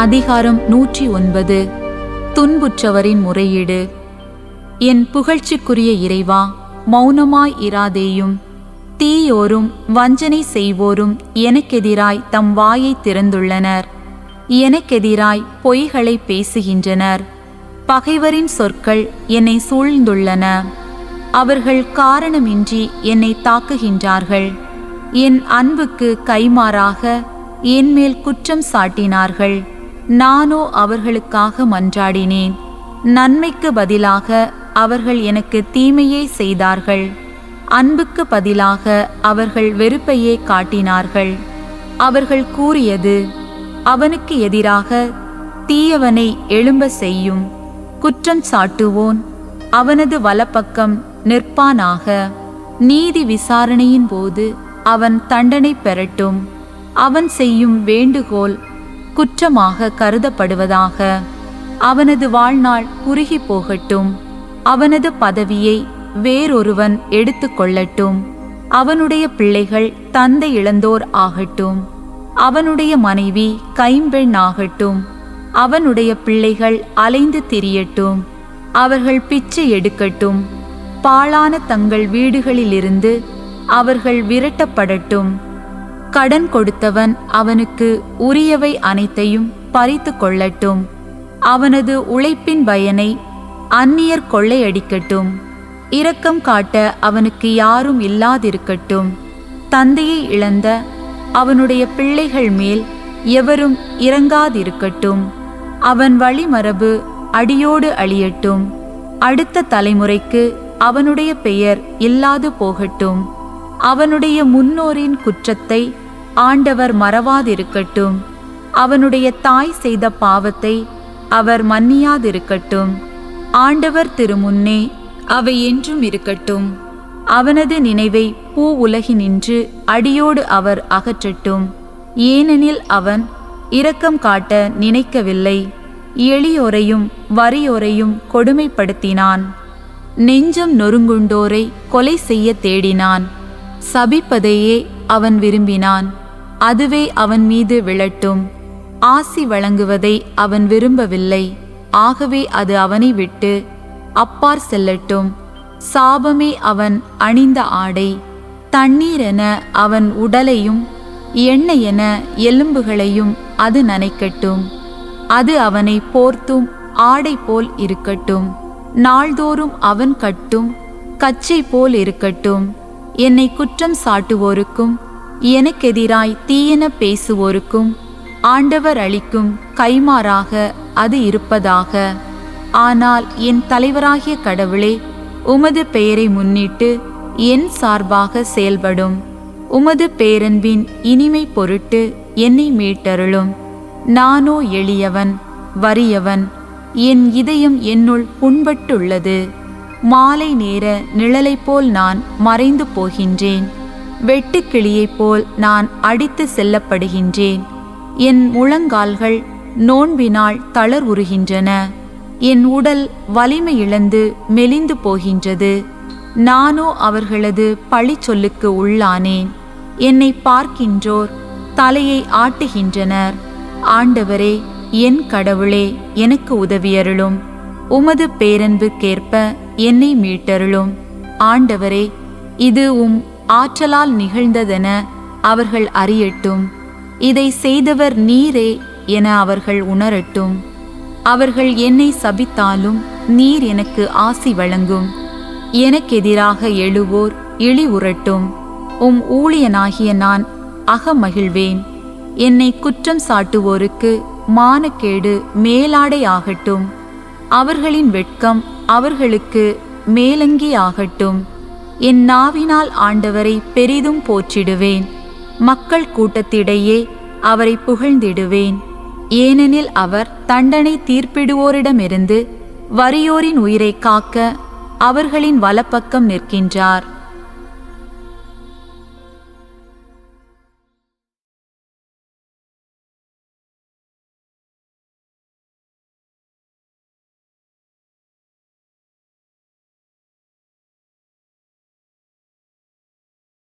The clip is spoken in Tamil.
அதிகாரம் 109. துன்புற்றவரின் முறையீடு. என் புகழ்ச்சிக்குரிய இறைவா, மௌனமாய் இராதேயும். தீயோரும் வஞ்சனை செய்வோரும் எனக்கெதிராய் தம் வாயை திறந்துள்ளனர். எனக்கெதிராய் பொய்களை பேசுகின்றனர். பகைவரின் சொற்கள் என்னை சூழ்ந்துள்ளன. அவர்கள் காரணமின்றி என்னை தாக்குகின்றார்கள். என் அன்புக்கு கைமாறாக என்மேல் குற்றம் சாட்டினார்கள். நானோ அவர்களுக்காக மன்றாடினேன். நன்மைக்கு பதிலாக அவர்கள் எனக்கு தீமையே செய்தார்கள். அன்புக்கு பதிலாக அவர்கள் வெறுப்பையே காட்டினார்கள். அவர்கள் கூறியது, அவனுக்கு எதிராக தீயவனை எழும்ப செய்யும். குற்றம் சாட்டுவோன் அவனது வலப்பக்கம் நிற்பானாக. நீதி விசாரணையின் போது அவன் தண்டனை பெறட்டும். அவன் செய்யும் வேண்டுகோள் குற்றமாக கருதப்படுவதாக. அவனது வாழ்நாள் குறுகி போகட்டும். அவனது பதவியை வேறொருவன் எடுத்து கொள்ளட்டும். அவனுடைய பிள்ளைகள் தந்தை இழந்தோர் ஆகட்டும். அவனுடைய மனைவி கைம்பெண் ஆகட்டும். அவனுடைய பிள்ளைகள் அலைந்து திரியட்டும். அவர்கள் பிச்சை எடுக்கட்டும். பாழான தங்கள் வீடுகளிலிருந்து அவர்கள் விரட்டப்படட்டும். கடன் கொடுத்தவன் அவனுக்கு உரியவை அனைத்தையும் பறித்து கொள்ளட்டும். அவனது உழைப்பின் பயனை அந்நியர் கொள்ளையடிக்கட்டும். இரக்கம் காட்ட அவனுக்கு யாரும் இல்லாதிருக்கட்டும். தந்தையை இழந்த அவனுடைய பிள்ளைகள் மேல் எவரும் இறங்காதிருக்கட்டும். அவன் வழிமரபு அடியோடு அழியட்டும். அடுத்த தலைமுறைக்கு அவனுடைய பெயர் இல்லாது போகட்டும். அவனுடைய முன்னோரின் குற்றத்தை ஆண்டவர் மறவாதிருக்கட்டும். அவனுடைய தாய் செய்த பாவத்தை அவர் மன்னியாதிருக்கட்டும். ஆண்டவர் திருமுன்னே அவை என்றும் இருக்கட்டும். அவனது நினைவை பூ உலகினின்று அடியோடு அவர் அகற்றட்டும். ஏனெனில் அவன் இரக்கம் காட்ட நினைக்கவில்லை. எளியோரையும் வறியோரையும் கொடுமைப்படுத்தினான். நெஞ்சம் நொறுங்குண்டோரை கொலை செய்ய தேடினான். சபிப்பதையே அவன் விரும்பினான். அதுவே அவன் மீது விழட்டும். ஆசி வழங்குவதை அவன் விரும்பவில்லை. ஆகவே அது அவனை விட்டு அப்பார் செல்லட்டும். சாபமே அவன் அணிந்த ஆடை. தண்ணீரென அவன் உடலையும் எண்ணெயென எலும்புகளையும் அது நனைக்கட்டும். அது அவனை போர்த்தும் ஆடை போல் இருக்கட்டும். நாள்தோறும் அவன் கட்டும் கச்சை போல் இருக்கட்டும். என்னை குற்றம் சாட்டுவோருக்கும் எனக்கெதிராய் தீயென பேசுவோருக்கும் ஆண்டவர் அளிக்கும் கைமாறாக அது இருப்பதாக. ஆனால் என் தலைவராகிய கடவுளே, உமது பெயரை முன்னிட்டு என் சார்பாக செயல்படும். உமது பேரன்பின் இனிமை பொருட்டு என்னை மீட்டருளும். நானோ எளியவன், வறியவன். என் இதயம் என்னுள் புண்பட்டுள்ளது. மாலை நேர நிழலைப் போல் நான் மறைந்து போகின்றேன். வெட்டுக்கிளியைப் போல் நான் அடித்து செல்லப்படுகின்றேன். என் முழங்கால்கள் நோன்பினால் தளர்வுறுகின்றன. என் உடல் வலிமை இழந்து மெலிந்து போகின்றது. நானோ அவர்களது பழி சொல்லுக்கு உள்ளானேன். என்னை பார்க்கின்றோர் தலையை ஆட்டுகின்றனர். ஆண்டவரே, என் கடவுளே, எனக்கு உதவியருளும். உமது பேரன்புக்கேற்ப என்னை மீட்டருளும். ஆண்டவரே, இது உம் ஆற்றலால் நிகழ்ந்ததென அவர்கள் அறியட்டும். இதை செய்தவர் நீரே என அவர்கள் உணரட்டும். அவர்கள் என்னை சபித்தாலும் நீர் எனக்கு ஆசி வழங்கும். எனக்கெதிராக எழுவோர் இழி உறட்டும். உம் ஊழியனாகிய நான் அகமகிழ்வேன். என்னை குற்றம் சாட்டுவோருக்கு மானக்கேடு மேலாடை ஆகட்டும். அவர்களின் வெட்கம் அவர்களுக்கு மேலங்கி ஆகட்டும். என் நாவினால் ஆண்டவரை பெரிதும் போற்றிடுவேன். மக்கள் கூட்டத்திடையே அவரை புகழ்ந்திடுவேன். ஏனெனில் அவர் தண்டனை தீர்ப்பிடுவோரிடமிருந்து வறியோரின் உயிரை காக்க அவர்களின் வலப்பக்கம் நிற்கின்றார்.